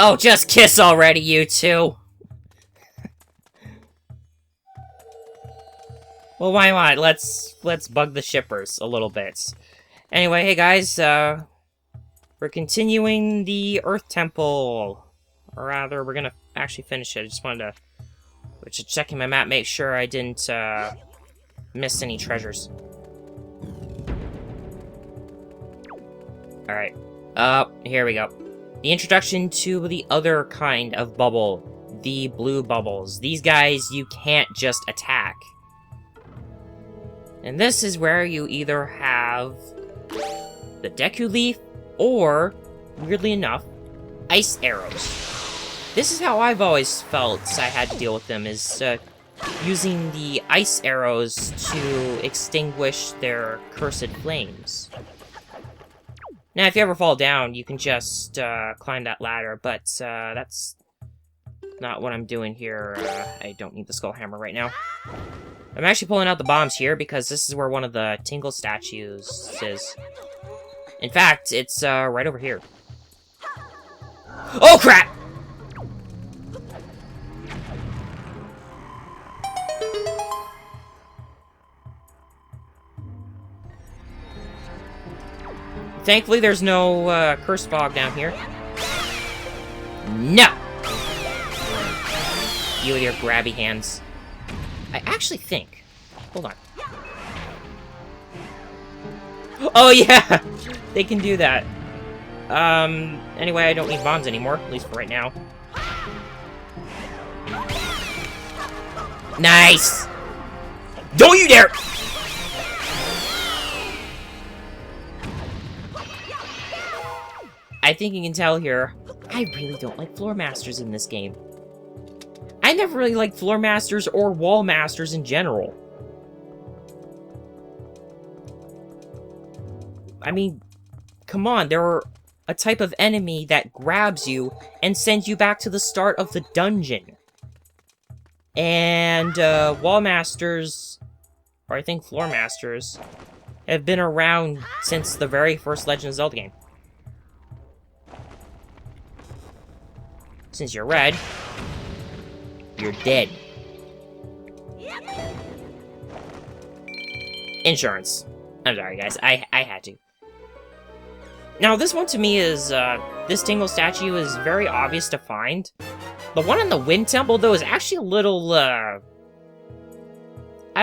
Oh, just kiss already, you two! Well, why not? Let's bug the shippers a little bit. Anyway, hey guys, we're continuing the Earth Temple. Or rather, we're gonna actually finish it. I just wanted to checking my map, make sure I didn't, miss any treasures. Alright. Here we go. The introduction to the other kind of bubble. The blue bubbles. These guys you can't just attack. And this is where you either have the Deku Leaf, or, weirdly enough, ice arrows. This is how I've always felt I had to deal with them, is using the ice arrows to extinguish their cursed flames. Now, if you ever fall down, you can just climb that ladder, but that's not what I'm doing here. I don't need the skull hammer right now. I'm actually pulling out the bombs here because this is where one of the Tingle statues is. In fact, it's right over here. Oh, crap! Thankfully, there's no curse fog down here. No! You with your grabby hands. I actually think... Hold on. Oh, yeah! They can do that. Anyway, I don't need bombs anymore, at least for right now. Nice! Don't you dare! I think you can tell here, I really don't like floor masters in this game. I never really liked floor masters or wall masters in general. I mean, come on, they're a type of enemy that grabs you and sends you back to the start of the dungeon. And, wall masters, or I think floor masters, have been around since the very first Legend of Zelda game. Since you're red, you're dead. Insurance. I'm sorry, guys. I had to. Now, this one to me is, this Tingle statue is very obvious to find. The one in the Wind Temple, though, is actually a little, I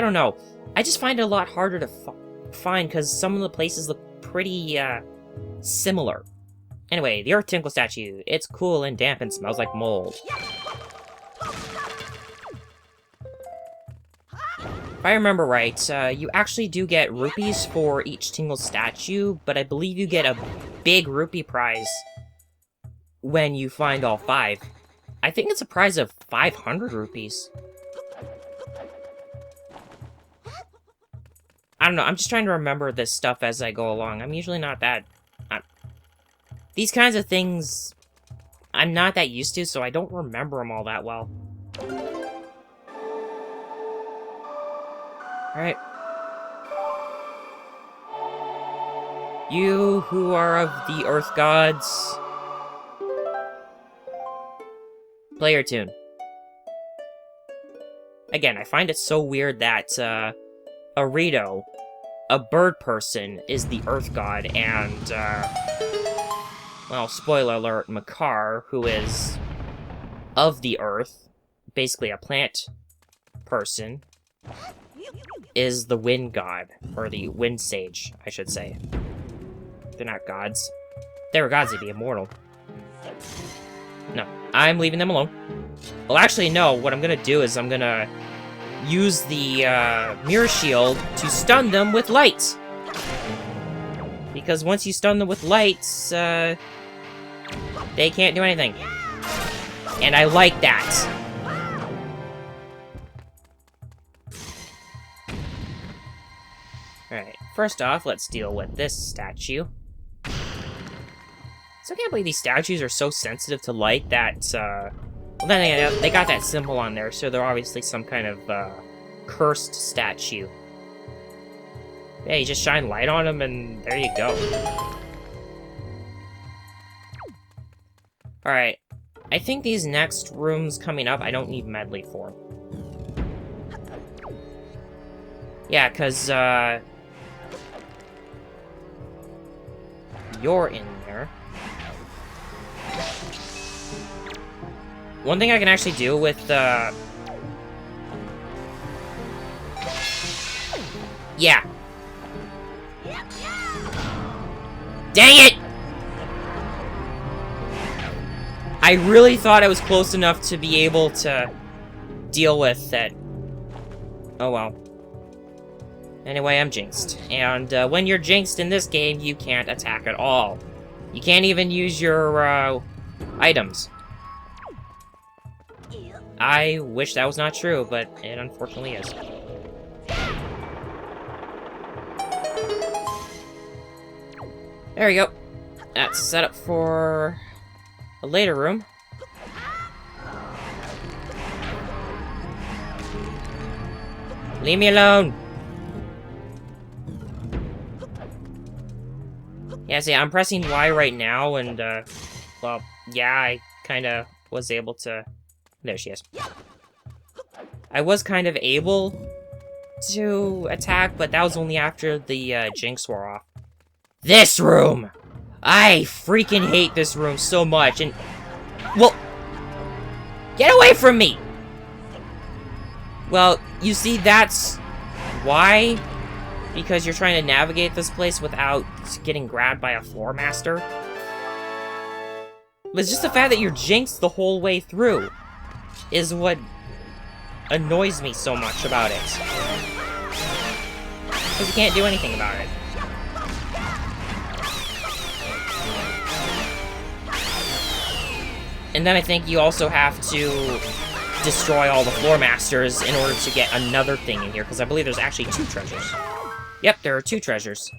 don't know. I just find it a lot harder to find, because some of the places look pretty, similar. Anyway, the Earth Tingle statue. It's cool and damp and smells like mold. If I remember right, you actually do get rupees for each Tingle statue, but I believe you get a big rupee prize when you find all 5. I think it's a prize of 500 rupees. I don't know, I'm just trying to remember this stuff as I go along. I'm usually not that... These kinds of things, I'm not that used to, so I don't remember them all that well. Alright. You who are of the Earth Gods, play your tune. Again, I find it so weird that, Arito, a bird person, is the Earth God, and, well, spoiler alert, Makar, who is of the Earth, basically a plant person, is the Wind God, or the Wind Sage, I should say. They're not gods. If they were gods, they'd be immortal. No, I'm leaving them alone. Well, actually, no, what I'm gonna do is I'm gonna use the, mirror shield to stun them with light. Because once you stun them with lights, they can't do anything. And I like that. Alright, first off, let's deal with this statue. So I can't believe these statues are so sensitive to light that, well, then they got that symbol on there, so they're obviously some kind of, cursed statue. Yeah, you just shine light on them, and there you go. Alright, I think these next rooms coming up, I don't need medley for. Yeah, because, you're in there. One thing I can actually do with, yeah. Dang it! I really thought I was close enough to be able to deal with it. Oh well. Anyway, I'm jinxed. And when you're jinxed in this game, you can't attack at all. You can't even use your items. I wish that was not true, but it unfortunately is. There we go. That's set up for a later room. Leave me alone! Yeah, see, I'm pressing Y right now, and, well, yeah, I kinda was able to... There she is. I was kind of able to attack, but that was only after the, jinx wore off. This room! I freaking hate this room so much, and... Well... Get away from me! Well, you see, that's... why? Because you're trying to navigate this place without getting grabbed by a floor master. But it's just the fact that you're jinxed the whole way through is what annoys me so much about it. Because you can't do anything about it. And then I think you also have to destroy all the floor masters in order to get another thing in here, because I believe there's actually 2 treasures. Yep, there are 2 treasures.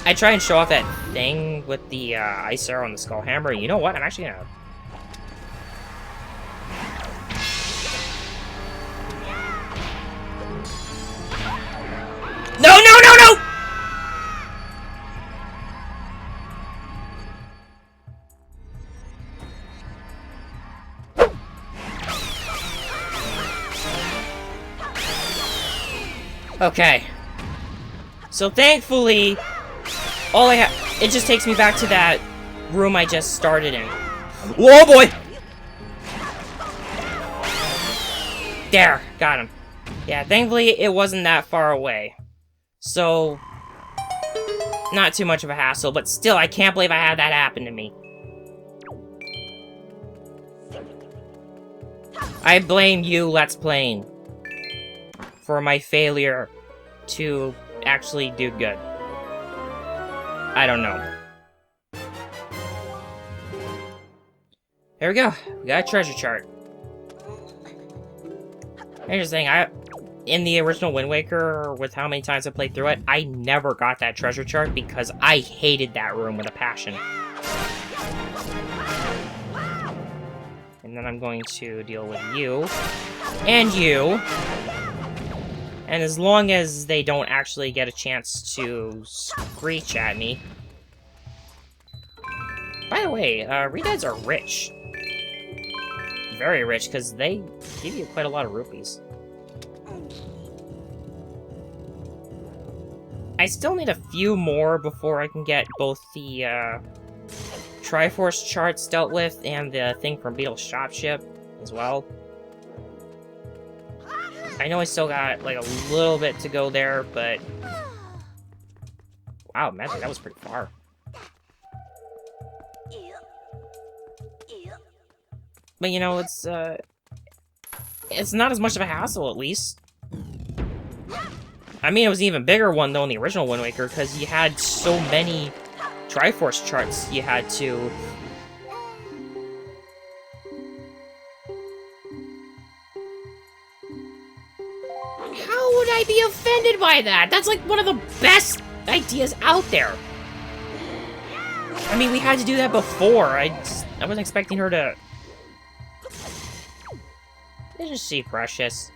I try and show off that thing with the ice arrow and the skull hammer. You know what? I'm actually gonna... No, no, no, no! Okay. So thankfully, all I have... It just takes me back to that room I just started in. Whoa, boy! There, got him. Yeah, thankfully it wasn't that far away. So, not too much of a hassle, but still, I can't believe I had that happen to me. I blame you, Let's Playing, for my failure to actually do good. I don't know. Here we go. We got a treasure chart. Here's the thing, in the original Wind Waker, with how many times I played through it, I never got that treasure chart because I hated that room with a passion. And then I'm going to deal with you. And you. And as long as they don't actually get a chance to screech at me. By the way, Redeads are rich. Very rich, because they give you quite a lot of rupees. I still need a few more before I can get both the Triforce charts dealt with and the thing from Beetle's Shop Ship as well. I know I still got like a little bit to go there, but... Wow, magic, that was pretty far. But you know, it's not as much of a hassle, at least. I mean, it was an even bigger one, though, in the original Wind Waker, because you had so many Triforce charts you had to... How would I be offended by that? That's like one of the best ideas out there. I mean, we had to do that before. I wasn't expecting her to... Isn't she precious?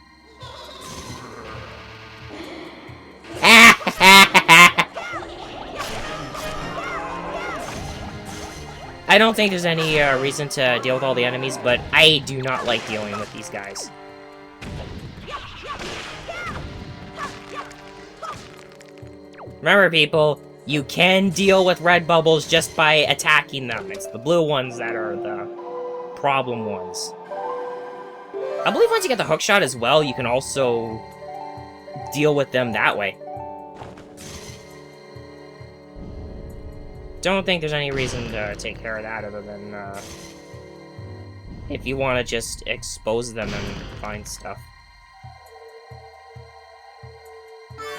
Ah! I don't think there's any reason to deal with all the enemies, but I do not like dealing with these guys. Remember, people, you can deal with red bubbles just by attacking them. It's the blue ones that are the problem ones. I believe once you get the hook shot as well, you can also deal with them that way. Don't think there's any reason to take care of that other than if you want to just expose them and find stuff.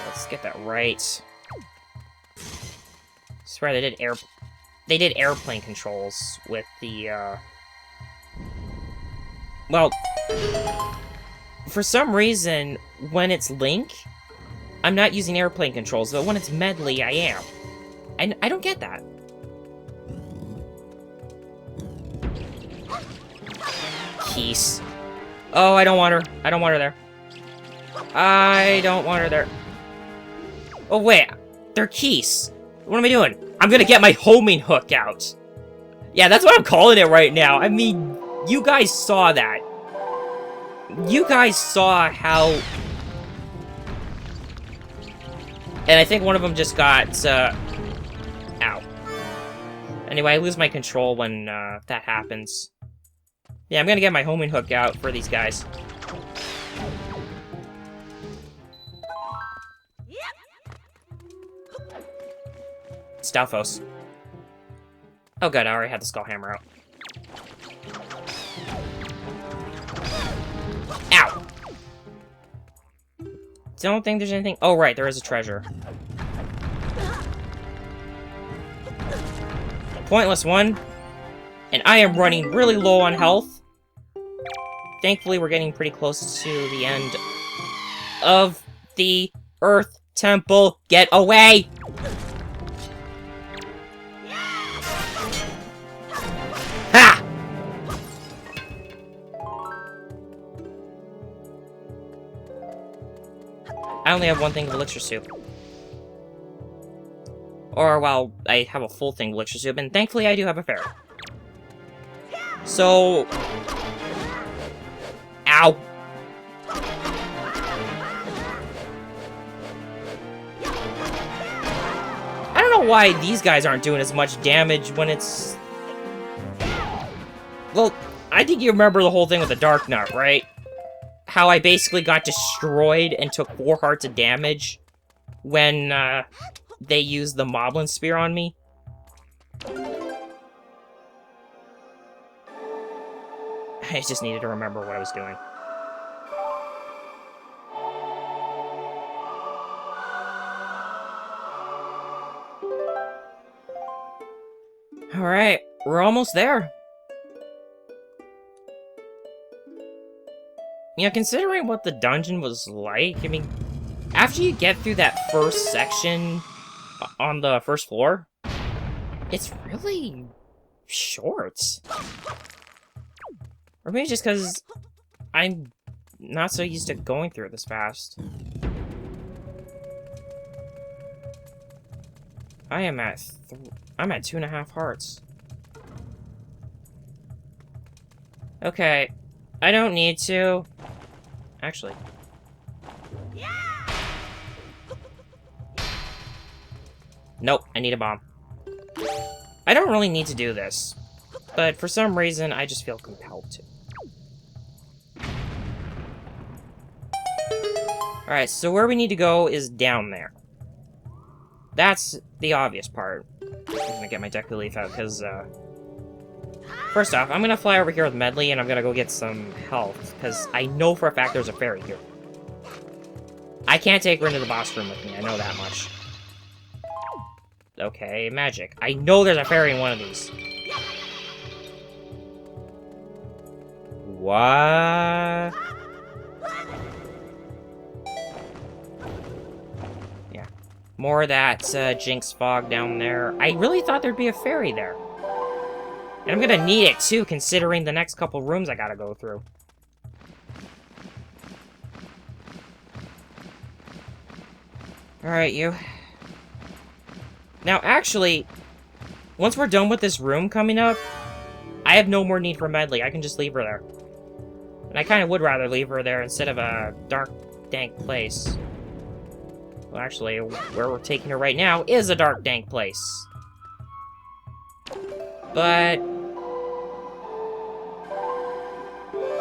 Let's get that right. I swear they did airplane controls with the well, for some reason when it's Link, I'm not using airplane controls, but when it's Medley, I am. And I don't get that. Keys. Oh, I don't want her. I don't want her there. I don't want her there. Oh, wait. They're keys. What am I doing? I'm gonna get my homing hook out. Yeah, that's what I'm calling it right now. I mean, you guys saw that. You guys saw how... And I think one of them just got, ow. Anyway, I lose my control when, that happens. Yeah, I'm gonna get my homing hook out for these guys. Stalfos. Oh good, I already had the skull hammer out. Ow! Don't think there's anything... Oh right, there is a treasure. Pointless one. And I am running really low on health. Thankfully, we're getting pretty close to the end of the Earth Temple. Get away! Ha! I only have one thing of elixir soup. Or, well, I have a full thing of elixir soup, and thankfully I do have a fairy. So... Ow! I don't know why these guys aren't doing as much damage when it's... Well, I think you remember the whole thing with the Dark Nut, right? How I basically got destroyed and took 4 hearts of damage when they used the Moblin Spear on me. I just needed to remember what I was doing. Alright, we're almost there. You know, considering what the dungeon was like, I mean, after you get through that first section on the first floor, it's really short. Or maybe just because I'm not so used to going through it this fast. I'm at 2.5 hearts. Okay, I don't need to. Actually. Nope, I need a bomb. I don't really need to do this, but for some reason, I just feel compelled to. Alright, so where we need to go is down there. That's the obvious part. I'm gonna get my deck relief out, because, first off, I'm gonna fly over here with Medley, and I'm gonna go get some health, because I know for a fact there's a fairy here. I can't take her into the boss room with me, I know that much. Okay, magic. I know there's a fairy in one of these. What? Yeah. More of that Jinx fog down there. I really thought there'd be a fairy there. And I'm gonna need it too, considering the next couple rooms I gotta go through. Alright, you. Now, actually, once we're done with this room coming up, I have no more need for Medley. I can just leave her there. And I kind of would rather leave her there instead of a dark, dank place. Well, actually, where we're taking her right now is a dark, dank place. But...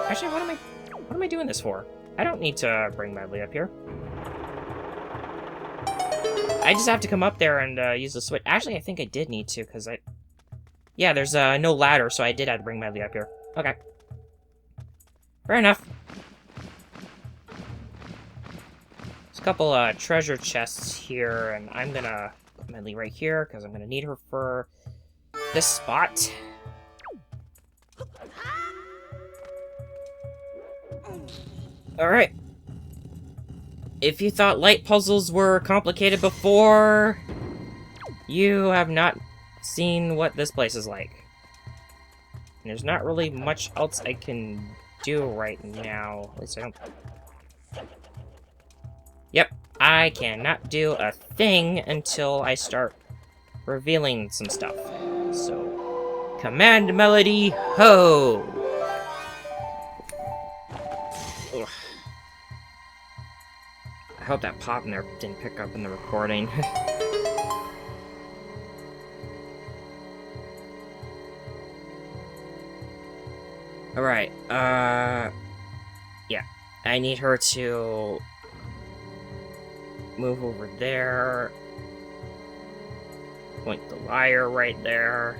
actually, what am I doing this for? I don't need to bring Medley up here. I just have to come up there and use the switch. Actually, I think I did need to, because yeah, there's no ladder, so I did have to bring Medley up here. Okay. Fair enough. There's a couple treasure chests here, and I'm gonna put Medley right here, because I'm gonna need her for this spot. Alright. If you thought light puzzles were complicated before, you have not seen what this place is like. And there's not really much else I can do right now. At least I don't... Yep, I cannot do a thing until I start revealing some stuff. So, command melody, ho! Ugh. I hope that pop in there didn't pick up in the recording. Alright, yeah. I need her to move over there. Point the lyre right there.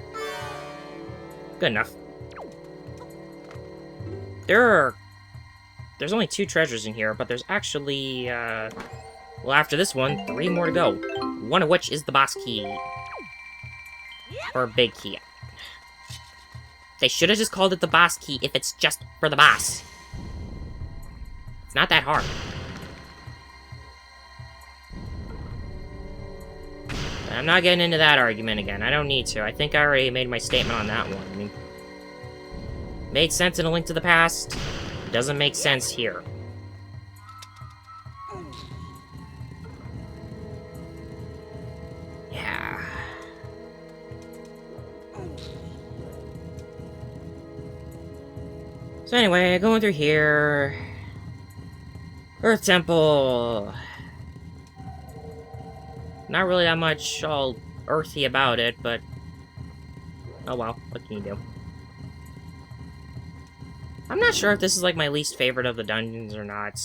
Good enough. There's only 2 treasures in here, but there's actually, well, after this one, 3 more to go. One of which is the boss key. Or big key. They should have just called it the boss key if it's just for the boss. It's not that hard. I'm not getting into that argument again. I don't need to. I think I already made my statement on that one. I mean, made sense in A Link to the Past. Doesn't make sense here. Yeah. So anyway, going through here. Earth Temple. Not really that much all earthy about it, but... oh well, what can you do? I'm not sure if this is like my least favorite of the dungeons or not.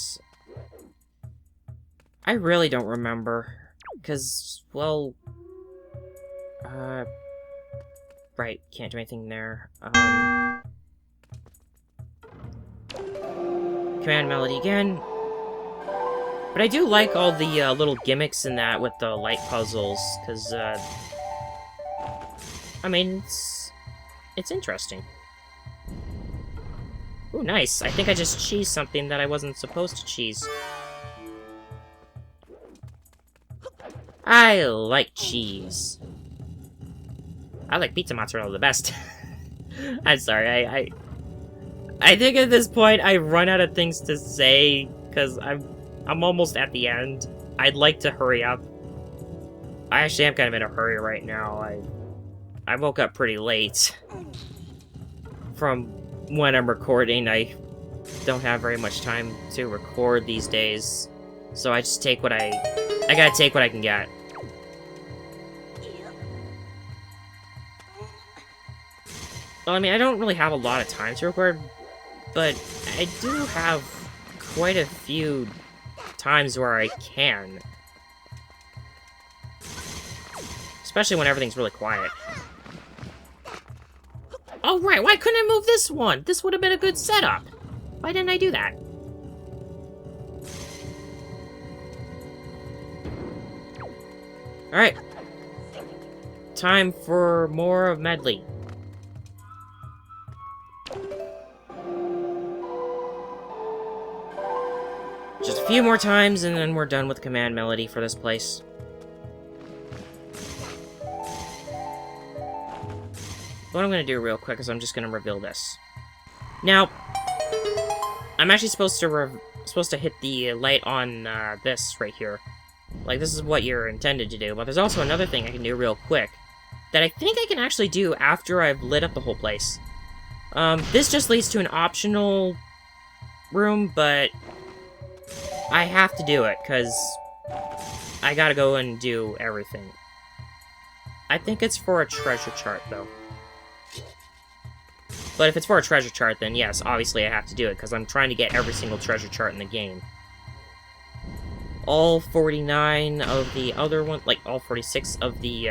I really don't remember. Because, well... right, can't do anything there. Command melody again. But I do like all the little gimmicks in that with the light puzzles, because, I mean, it's interesting. Ooh, nice. I think I just cheesed something that I wasn't supposed to cheese. I like cheese. I like pizza mozzarella the best. I'm sorry, I think at this point I've run out of things to say, because I'm almost at the end. I'd like to hurry up. I actually am kind of in a hurry right now. I woke up pretty late. From when I'm recording, I don't have very much time to record these days. So I just take what I gotta take what I can get. Well, I mean, I don't really have a lot of time to record, but I do have quite a few times where I can. Especially when everything's really quiet. Oh, right, why couldn't I move this one? This would have been a good setup. Why didn't I do that? Alright. Time for more of Medley. Just a few more times, and then we're done with command melody for this place. What I'm going to do real quick is I'm just going to reveal this. Now, I'm actually supposed to hit the light on this right here. Like, this is what you're intended to do. But there's also another thing I can do real quick that I think I can actually do after I've lit up the whole place. This just leads to an optional room, but I have to do it, because I gotta go and do everything. I think it's for a treasure chart, though. But if it's for a treasure chart, then yes, obviously I have to do it, because I'm trying to get every single treasure chart in the game. All 49 of the other one, like all 46 of the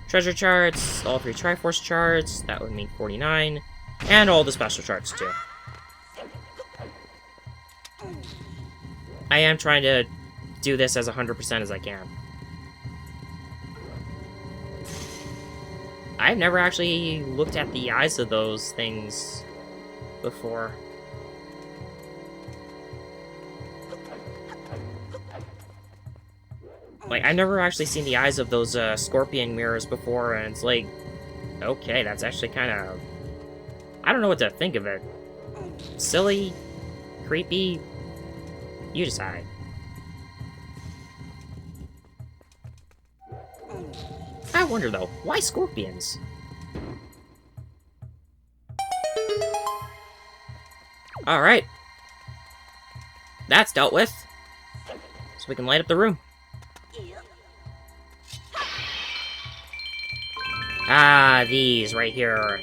treasure charts, all 3 Triforce charts, that would mean 49, and all the special charts, too. I am trying to do this as 100% as I can. I've never actually looked at the eyes of those things before. Like, I've never actually seen the eyes of those scorpion mirrors before, and it's like, okay, that's actually kind of... I don't know what to think of it. Silly? Creepy? You decide. I wonder, though, why scorpions? Alright. That's dealt with. So we can light up the room. Ah, these right here.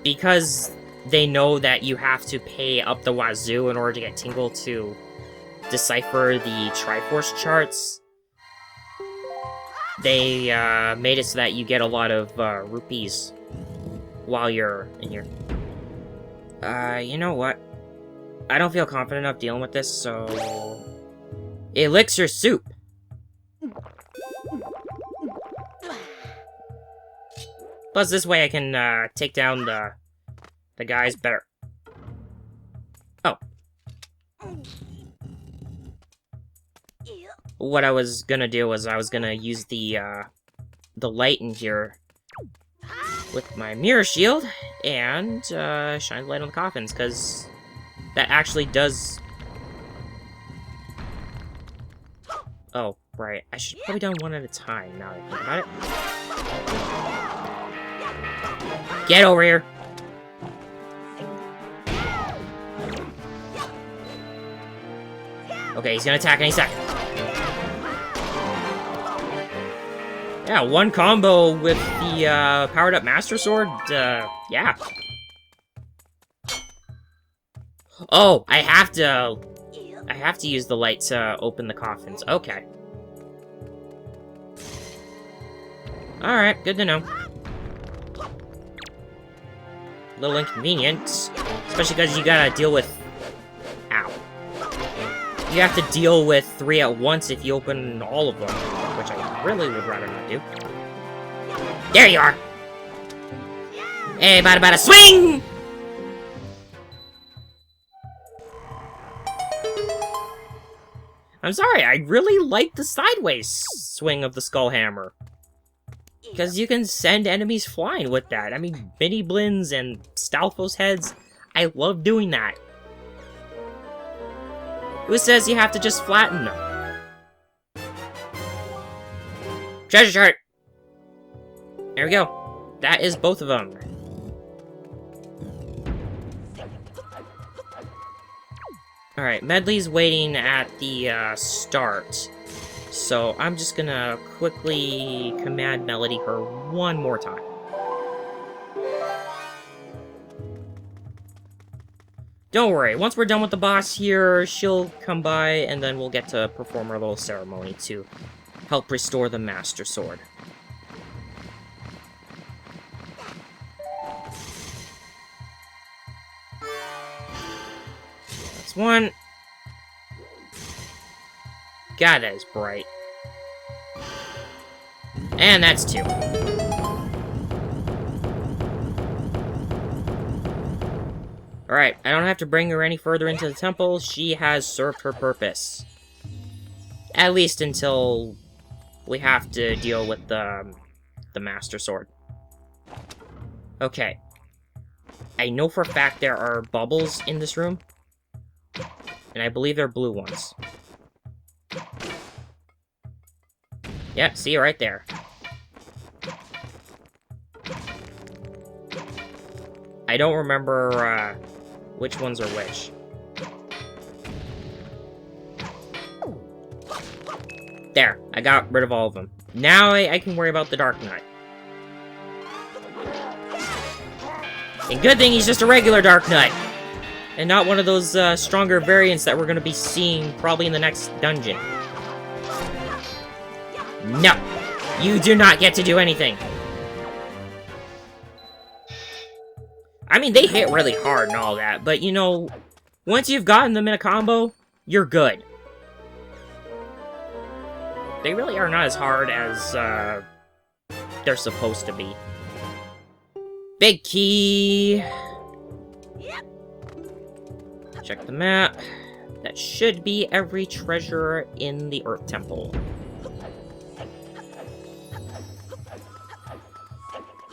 Because they know that you have to pay up the wazoo in order to get Tingle to decipher the Triforce charts. They made it so that you get a lot of rupees while you're in here. You know what? I don't feel confident enough dealing with this, so... Elixir soup! Plus, this way I can take down the guys better. Oh. What I was gonna do was I was gonna use the light in here with my mirror shield and shine the light on the coffins, because that actually does... Oh, right. I should probably done one at a time now that I think about it. Get over here! Okay, he's gonna attack any second. Yeah, one combo with the powered up Master Sword, yeah. Oh, I have to use the light to open the coffins. Okay. Alright, good to know. A little inconvenient, especially because you gotta deal with... Ow. You have to deal with 3 at once if you open all of them, which I really would rather not do. There you are! Hey, bada swing! I'm sorry, I really like the sideways swing of the Skull Hammer. Because you can send enemies flying with that. I mean, Mini Blins and Stalfos heads, I love doing that. Who says you have to just flatten them? Treasure chart! There we go. That is both of them. Alright, Medley's waiting at the start. So I'm just gonna quickly command Melody her one more time. Don't worry, once we're done with the boss here, she'll come by and then we'll get to perform our little ceremony to help restore the Master Sword. That's one. God, that is bright. And that's 2. Alright, I don't have to bring her any further into the temple. She has served her purpose. At least until we have to deal with the Master Sword. Okay. I know for a fact there are bubbles in this room. And I believe they're blue ones. Yep, see right there. I don't remember, which ones are which. There, I got rid of all of them. Now I can worry about the Dark Knight. And good thing he's just a regular Dark Knight. And not one of those, stronger variants that we're gonna be seeing probably in the next dungeon. No! You do not get to do anything! I mean, they hit really hard and all that, but, you know, once you've gotten them in a combo, you're good. They really are not as hard as, they're supposed to be. Big key! Check the map. That should be every treasure in the Earth Temple.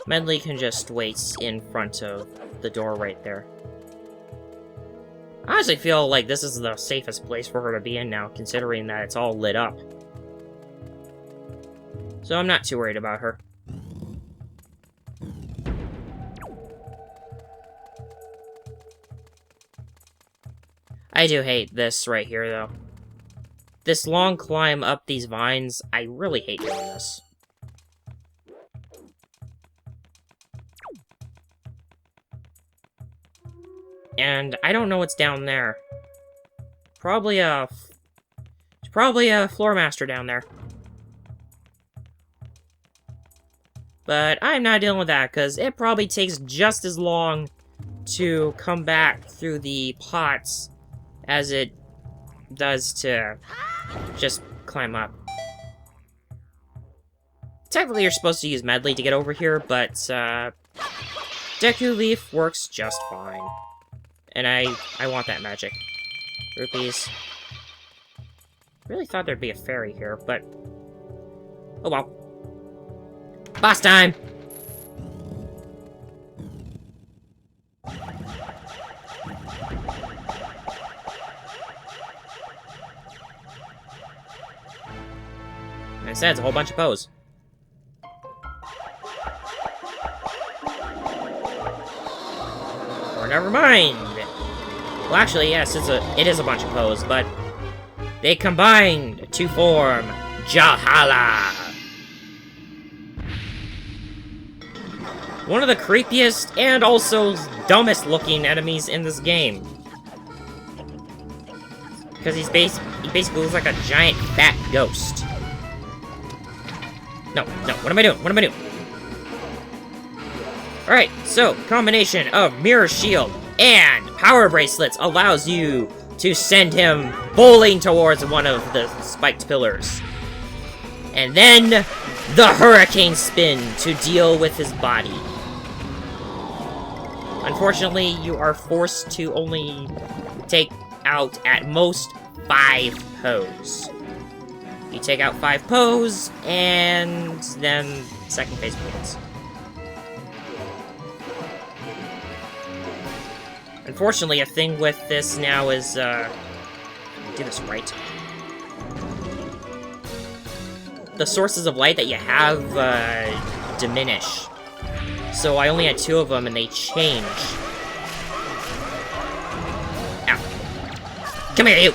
Medley can just wait in front of the door right there. I honestly feel like this is the safest place for her to be in now, considering that it's all lit up. So I'm not too worried about her. I do hate this right here, though. This long climb up these vines, I really hate doing this. And I don't know what's down there. Probably a floor master down there. But I'm not dealing with that, because it probably takes just as long to come back through the pots as it does to just climb up. Technically, you're supposed to use Medley to get over here, but Deku Leaf works just fine. And I want that magic. Rupees. Really thought there'd be a fairy here, but oh well. Boss time! Instead, it's a whole bunch of Poes. Or never mind. Well, actually, yes, it is a bunch of Poes, but they combined to form Jahala. One of the creepiest and also dumbest looking enemies in this game. Because he basically looks like a giant fat ghost. No, what am I doing? What am I doing? Alright, so, combination of Mirror Shield and Power Bracelets allows you to send him bowling towards one of the spiked pillars. And then, the Hurricane Spin to deal with his body. Unfortunately, you are forced to only take out, at most, 5 Poes. You take out 5 Poes, and then second phase begins. Unfortunately, a thing with this now is, do this right. The sources of light that you have, diminish. So I only had 2 of them, and they change. Ow. Come here, you!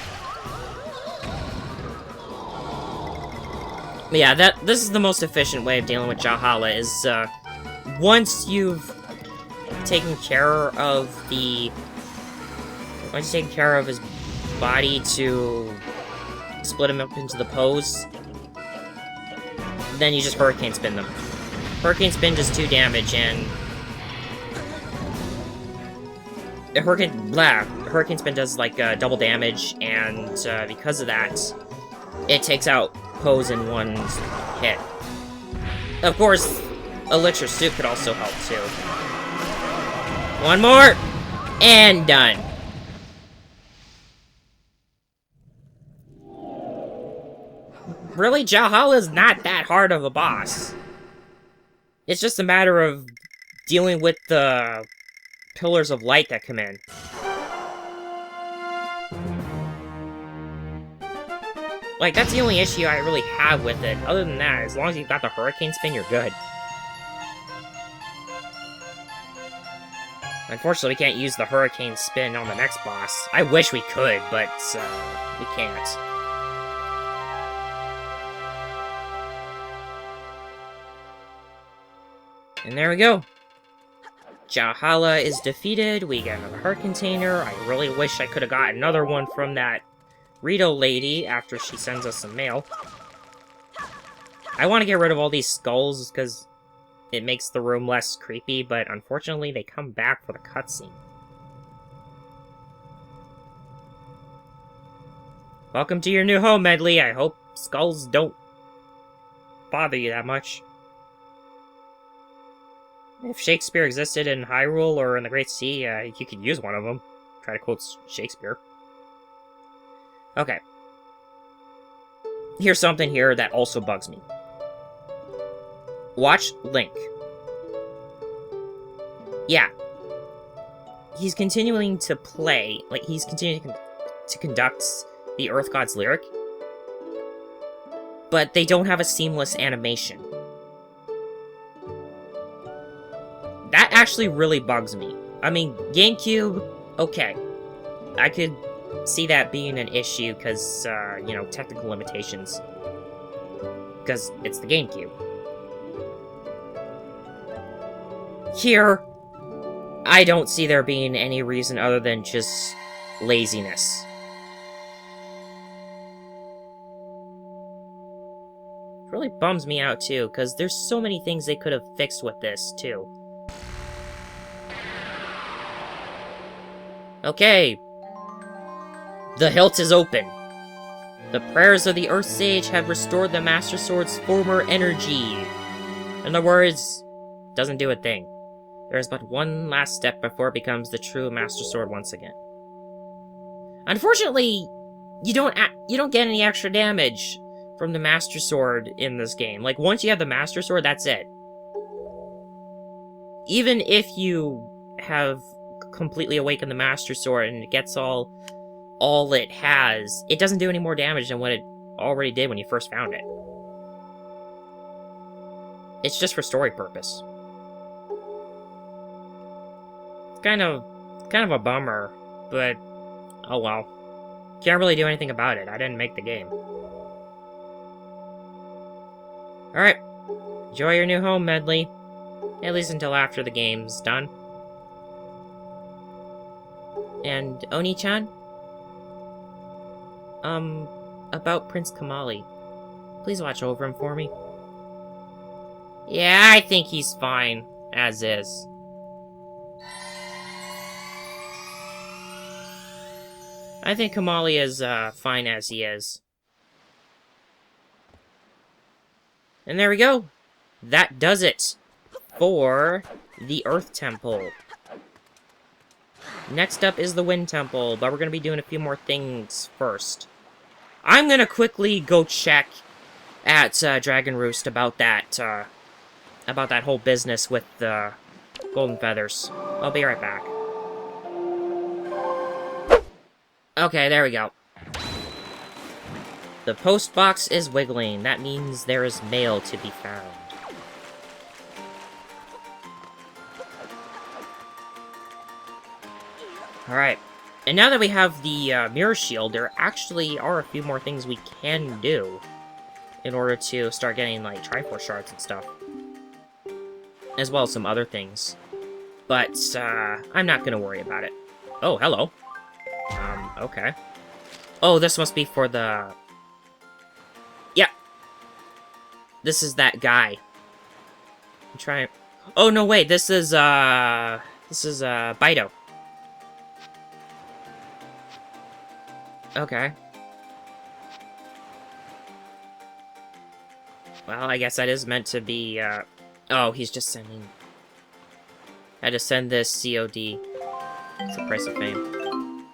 Yeah, this is the most efficient way of dealing with Jahala, is, once you've taken care of once you've taken care of his body to split him up into the Poes, then you just Hurricane Spin them. Hurricane Spin does 2 damage, and Hurricane Spin does, like, double damage, and, because of that, it takes out Poes in 1 hit. Of course, Elixir Soup could also help, too. 1 more, and done. Really, Jahala is not that hard of a boss. It's just a matter of dealing with the pillars of light that come in. Like, that's the only issue I really have with it. Other than that, as long as you've got the hurricane spin, you're good. Unfortunately, we can't use the hurricane spin on the next boss. I wish we could, but we can't. And there we go. Jahala is defeated. We get another heart container. I really wish I could have got another one from that Rito lady after she sends us some mail. I want to get rid of all these skulls because it makes the room less creepy, but unfortunately they come back for the cutscene. Welcome to your new home, Medley. I hope skulls don't bother you that much. If Shakespeare existed in Hyrule or in the Great Sea, you could use one of them. Try to quote Shakespeare. Okay. Here's something here that also bugs me. Watch Link. Yeah. He's continuing to play, like, he's continuing to conduct the Earth God's lyric, but they don't have a seamless animation. That actually really bugs me. I mean, GameCube, okay. I could see that being an issue because, you know, technical limitations. Because it's the GameCube. Here, I don't see there being any reason other than just laziness. It really bums me out, too, because there's so many things they could have fixed with this, too. Okay. The hilt is open. The prayers of the Earth Sage have restored the Master Sword's former energy. In other words, doesn't do a thing. There is but one last step before it becomes the true Master Sword once again. Unfortunately, you don't get any extra damage from the Master Sword in this game. Like, once you have the Master Sword, that's it. Even if you have completely awakened the Master Sword and it gets all it has, it doesn't do any more damage than what it already did when you first found it. It's just for story purpose. It's kind of a bummer, but oh well. Can't really do anything about it. I didn't make the game. Alright. Enjoy your new home, Medley. At least until after the game's done. And Oni-chan? About Prince Kamali. Please watch over him for me. Yeah, I think he's fine, as is. I think Kamali is, fine as he is. And there we go. That does it for the Earth Temple. Next up is the Wind Temple, but we're going to be doing a few more things first. I'm going to quickly go check at Dragon Roost about that whole business with the Golden Feathers. I'll be right back. Okay, there we go. The post box is wiggling. That means there is mail to be found. Alright, and now that we have the mirror shield, there actually are a few more things we can do in order to start getting, like, Triforce shards and stuff. As well as some other things. But, I'm not gonna worry about it. Oh, hello. Okay. Oh, this must be for the... Yeah. This is that guy. I'm trying... Oh, no, wait, this is Bido. Okay. Well, I guess that is meant to be, Oh, he's just sending... I had to send this COD. It's the price of fame.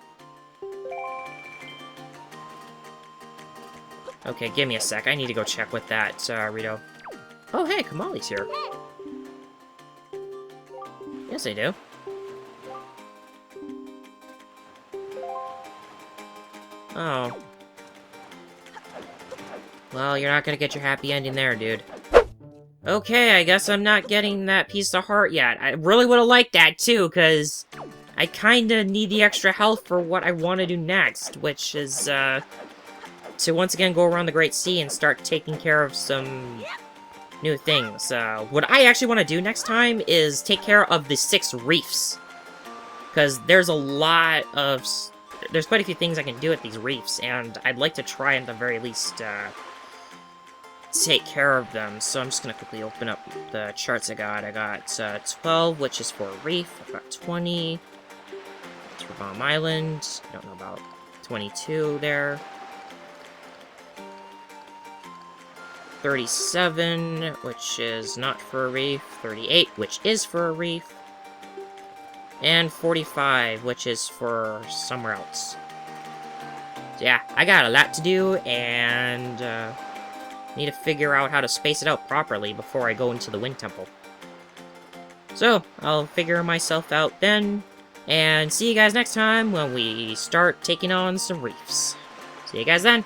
Okay, give me a sec. I need to go check with that, Rito. Oh, hey, Kamali's here. Yes, I do. Oh. Well, you're not gonna get your happy ending there, dude. Okay, I guess I'm not getting that piece of heart yet. I really would've liked that, too, because I kinda need the extra health for what I want to do next, which is, to once again go around the Great Sea and start taking care of some new things. What I actually want to do next time is take care of the 6 reefs. Because there's quite a few things I can do at these reefs, and I'd like to try at the very least, take care of them. So I'm just gonna quickly open up the charts I got. I got 12, which is for a reef. I've got 20. It's for Bomb Island. I don't know about 22 there. 37, which is not for a reef. 38, which is for a reef. And 45, which is for somewhere else. So yeah, I got a lot to do, and need to figure out how to space it out properly before I go into the Wind Temple. So, I'll figure myself out then, and see you guys next time when we start taking on some reefs. See you guys then!